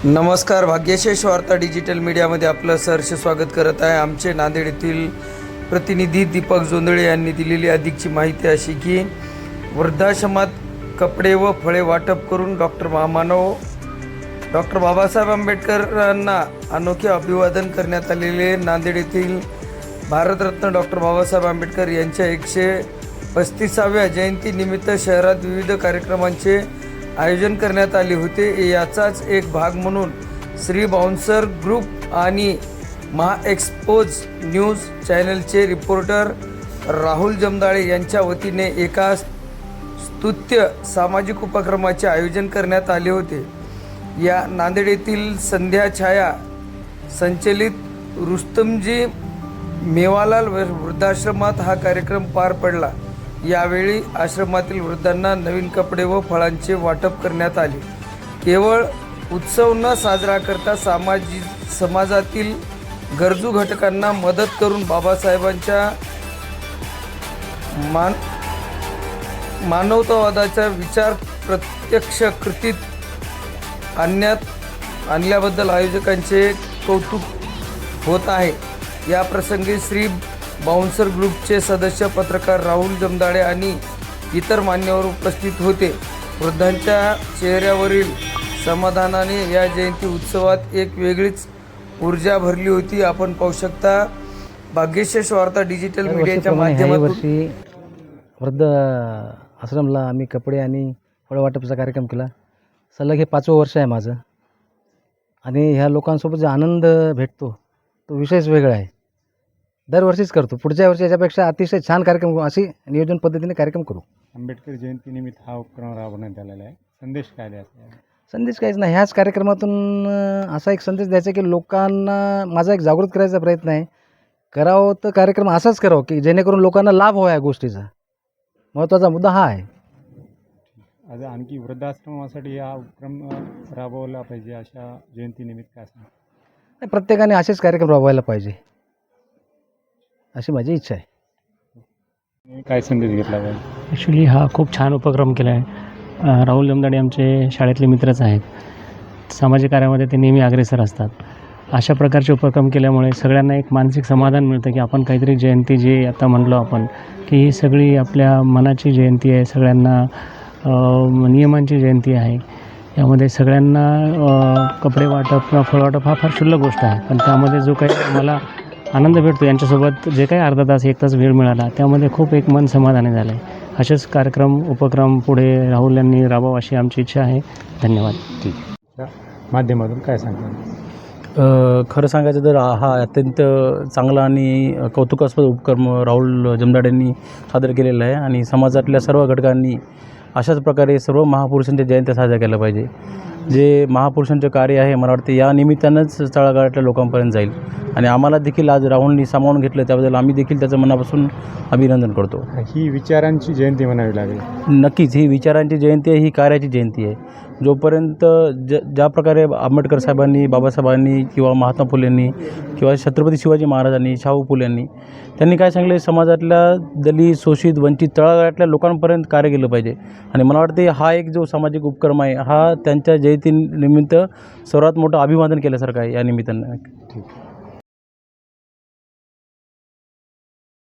नमस्कार. भाग्यशेष वार्ता डिजिटल मीडियामध्ये आपलं सहर्ष स्वागत करत आहे. आमचे नांदेड येथील प्रतिनिधी दीपक जोंधळे यांनी दिलेली अधिकची माहिती अशी की वृद्धाश्रमात कपडे व फळे वाटप करून डॉक्टर बाबासाहेब आंबेडकरांना अनोखे अभिवादन करण्यात आलेले. नांदेड येथील भारतरत्न डॉक्टर बाबासाहेब आंबेडकर यांच्या 135व्या जयंतीनिमित्त शहरात विविध कार्यक्रमांचे आयोजन करण्यात आले होते. याचाच एक भाग म्हणून श्री बाउन्सर ग्रुप आणि महाएक्सपोज न्यूज चॅनलचे रिपोर्टर राहुल जमदाळे यांच्या वतीने एका स्तुत्य सामाजिक उपक्रमाचे आयोजन करण्यात आले होते. या नांदेड येथील संध्या छाया संचलित रुस्तमजी मेवालाल वृद्धाश्रमात हा कार्यक्रम पार पडला. यावेळी आश्रमातील वृद्धांना नवीन कपडे व फळांचे वाटप करण्यात आले. केवळ उत्सव न साजरा करता समाजातील गरजू घटकांना मदत करून बाबासाहेबांच्या मानवतावादाचा विचार प्रत्यक्ष कृतीत आणल्याबद्दल आयोजकांचे कौतुक होत आहे. या प्रसंगी श्री बाउन्सर ग्रुपचे सदस्य पत्रकार राहुल जमदाळे आणि इतर मान्यवर उपस्थित होते. वृद्धांच्या चेहऱ्यावरील समाधानाने या जयंती उत्सवात एक वेगळीच ऊर्जा भरली होती. आपण पाहू शकता. भाग्यशेष वार्ता डिजिटल मीडियाच्या माध्यमातून वृद्ध आश्रमला आम्ही कपडे आणि फळ वाटपचा कार्यक्रम केला. सलग हे 5वं वर्ष आहे माझं आणि ह्या लोकांसोबत जो आनंद भेटतो तो विषयच वेगळा आहे. दरवर्षीच करतो. पुढच्या वर्षी याच्यापेक्षा अतिशय छान कार्यक्रम अशी नियोजन पद्धतीने कार्यक्रम करू. आंबेडकर जयंतीनिमित्त हा उपक्रम राबवण्यात आलेला आहे. संदेश काय द्यायचा? संदेश काहीच नाही. ह्याच कार्यक्रमातून असा एक संदेश द्यायचा की लोकांना माझा एक जागृत करायचा प्रयत्न आहे. करावं तर कार्यक्रम असाच करावं की जेणेकरून लोकांना लाभ व्हावा या गोष्टीचा. महत्त्वाचा मुद्दा हा आहे. आज आणखी वृद्धाश्रमासाठी हा उपक्रम राबवला पाहिजे अशा जयंतीनिमित्त काय सांगा? प्रत्येकाने असेच कार्यक्रम राबवायला पाहिजे अशी माझी इच्छा आहे. काय संदेश घेतला पाहिजे? ॲक्च्युली हा खूप छान उपक्रम केला आहे. राहुल जमदाडे आमचे शाळेतले मित्रच आहेत. सामाजिक कार्यामध्ये ते नेहमी अग्रेसर असतात. अशा प्रकारचे उपक्रम केल्यामुळे सगळ्यांना एक मानसिक समाधान मिळतं की आपण काहीतरी जयंती जी आता म्हणलो आपण की ही सगळी आपल्या मनाची जयंती आहे. सगळ्यांना नियमांची जयंती आहे. यामध्ये सगळ्यांना कपडे वाटप किंवा फळ वाटप हा फार क्षुल्लक गोष्ट आहे. पण त्यामध्ये जो काही मला आनंद भेटतो यांच्यासोबत जे काही अर्धा तास 1 तास वेळ मिळाला त्यामध्ये खूप एक मन समाधानी झालं आहे. असेच उपक्रम पुढे राहुल यांनी राबवावं अशी आमची इच्छा आहे. धन्यवाद. ठीक. माध्यमातून काय सांगता? खरं सांगायचं तर हा अत्यंत चांगला आणि कौतुकास्पद उपक्रम राहुल जमदाडेंनी सादर केलेला आहे आणि समाजातल्या सर्व घटकांनी अशाच प्रकारे सर्व महापुरुषांच्या जयंत्या साजऱ्या केल्या पाहिजे. जे महापुरुषांचे कार्य आहे मला वाटते या निमित्तानंच तळागाळातल्या लोकांपर्यंत जाईल आणि आम्हाला देखील आज राहुलनी सामावून घेतलं त्याबद्दल आम्ही देखील त्याचं मनापासून अभिनंदन करतो. ही विचारांची जयंती म्हणावी लागेल. नक्कीच ही विचारांची जयंती आहे, ही कार्याची जयंती आहे. जोपर्यंत ज्या प्रकारे आंबेडकर साहेबांनी, बाबासाहेबांनी किंवा महात्मा फुलेंनी किंवा छत्रपती शिवाजी महाराजांनी, शाहू फुलेंनी त्यांनी काय सांगले, समाजातल्या दलित, शोषित, वंचित तळागाळातल्या लोकांपर्यंत कार्य केलं पाहिजे आणि मला वाटते हा एक जो सामाजिक उपक्रम आहे हा त्यांच्या जयंतीनिमित्त सर्वात मोठं अभिवादन केल्यासारखं आहे या निमित्तानं.